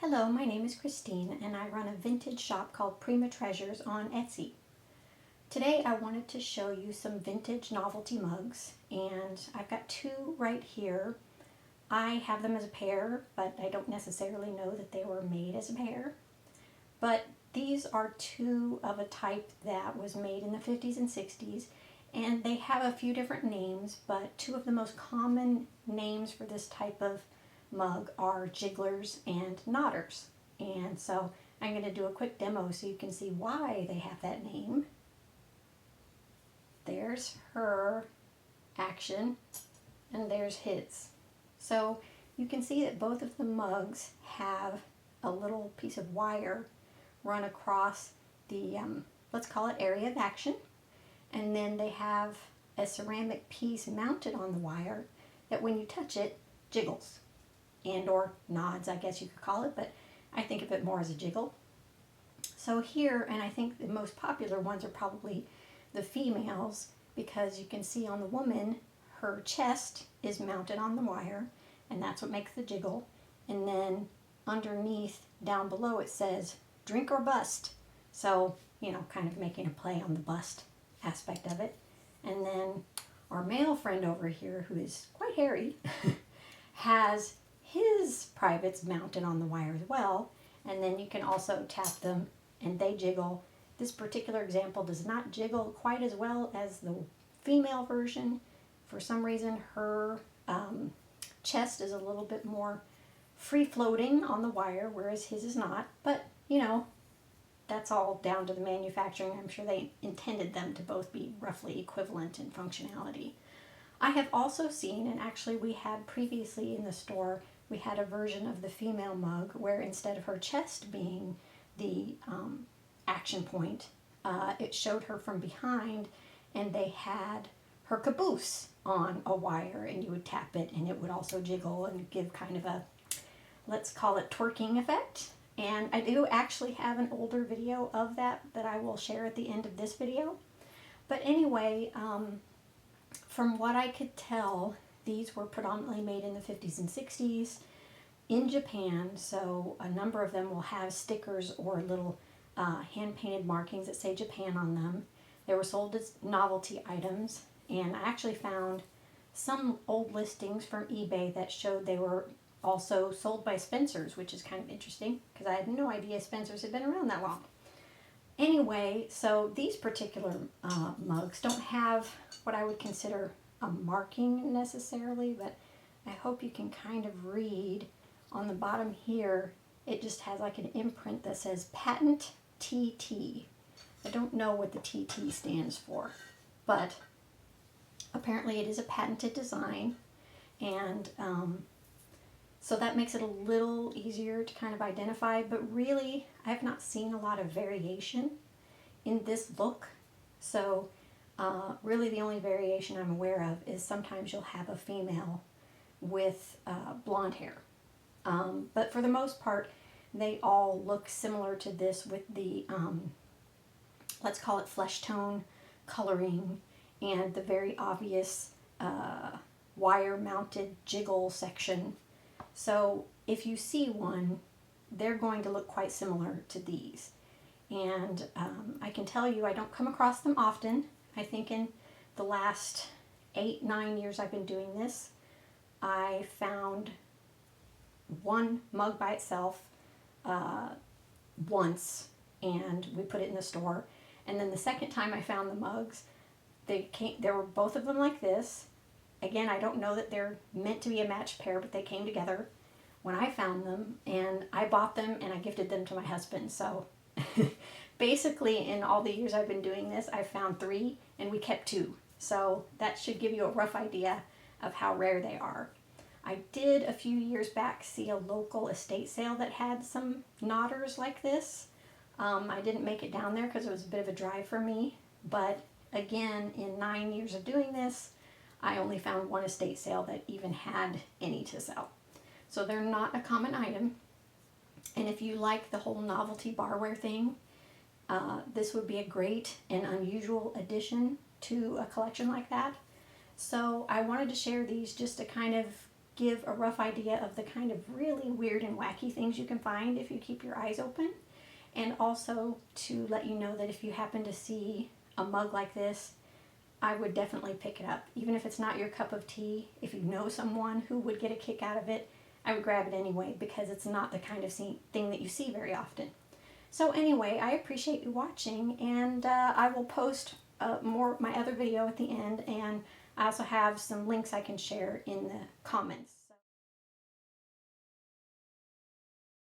Hello, my name is Christine and I run a vintage shop called Prima Treasures on Etsy. Today I wanted to show you some vintage novelty mugs, and I've got two right here. I have them as a pair, but I don't necessarily know that they were made as a pair. But these are two of a type that was made in the 50s and 60s, and they have a few different names, but two of the most common names for this type of mug are jigglers and knotters. And so I'm going to do a quick demo so you can see why they have that name. There's her action and there's his. So you can see that both of the mugs have a little piece of wire run across the, let's call it area of action. And then they have a ceramic piece mounted on the wire that when you touch it, jiggles. And or nods, I guess you could call it, but I think of it more as a jiggle. So here, and I think the most popular ones are probably the females, because you can see on the woman, her chest is mounted on the wire, and that's what makes the jiggle. And then underneath, down below, it says, drink or bust. So, you know, kind of making a play on the bust aspect of it. And then our male friend over here, who is quite hairy, has his privates mounted on the wire as well, and then you can also tap them and they jiggle. This particular example does not jiggle quite as well as the female version. For some reason her chest is a little bit more free floating on the wire, whereas his is not, but you know, that's all down to the manufacturing. I'm sure they intended them to both be roughly equivalent in functionality. I have also seen, and actually we had previously in the store, we had a version of the female mug where instead of her chest being the action point, it showed her from behind, and they had her caboose on a wire, and you would tap it and it would also jiggle and give kind of a, let's call it, twerking effect. And I do actually have an older video of that I will share at the end of this video. But anyway, from what I could tell, these were predominantly made in the 50s and 60s in Japan, so a number of them will have stickers or little hand-painted markings that say Japan on them. They were sold as novelty items, and I actually found some old listings from eBay that showed they were also sold by Spencer's, which is kind of interesting because I had no idea Spencer's had been around that long. Anyway, so these particular mugs don't have what I would consider a marking necessarily, but I hope you can kind of read on the bottom here. It just has like an imprint that says Patent TT. I don't know what the TT stands for, but apparently it is a patented design, and so that makes it a little easier to kind of identify, but really I have not seen a lot of variation in this look. So really the only variation I'm aware of is sometimes you'll have a female with blonde hair. But for the most part, they all look similar to this with the, let's call it flesh tone coloring and the very obvious wire mounted jiggle section. So if you see one, they're going to look quite similar to these. And I can tell you I don't come across them often. I think in the last 8-9 years I've been doing this, I found one mug by itself once, and we put it in the store. And then the second time I found the mugs, there were both of them like this. Again, I don't know that they're meant to be a matched pair, but they came together when I found them, and I bought them and I gifted them to my husband. So basically in all the years I've been doing this, I found 3 and we kept 2. So that should give you a rough idea of how rare they are. I did a few years back see a local estate sale that had some knotters like this. I didn't make it down there because it was a bit of a drive for me, but again, in 9 years of doing this, I only found one estate sale that even had any to sell. So they're not a common item. And if you like the whole novelty barware thing, this would be a great and unusual addition to a collection like that. So I wanted to share these just to kind of give a rough idea of the kind of really weird and wacky things you can find if you keep your eyes open, and also to let you know that if you happen to see a mug like this, I would definitely pick it up. Even if it's not your cup of tea, if you know someone who would get a kick out of it, I would grab it anyway, because it's not the kind of thing that you see very often. So anyway, I appreciate you watching, and I will post my other video at the end, and I also have some links I can share in the comments.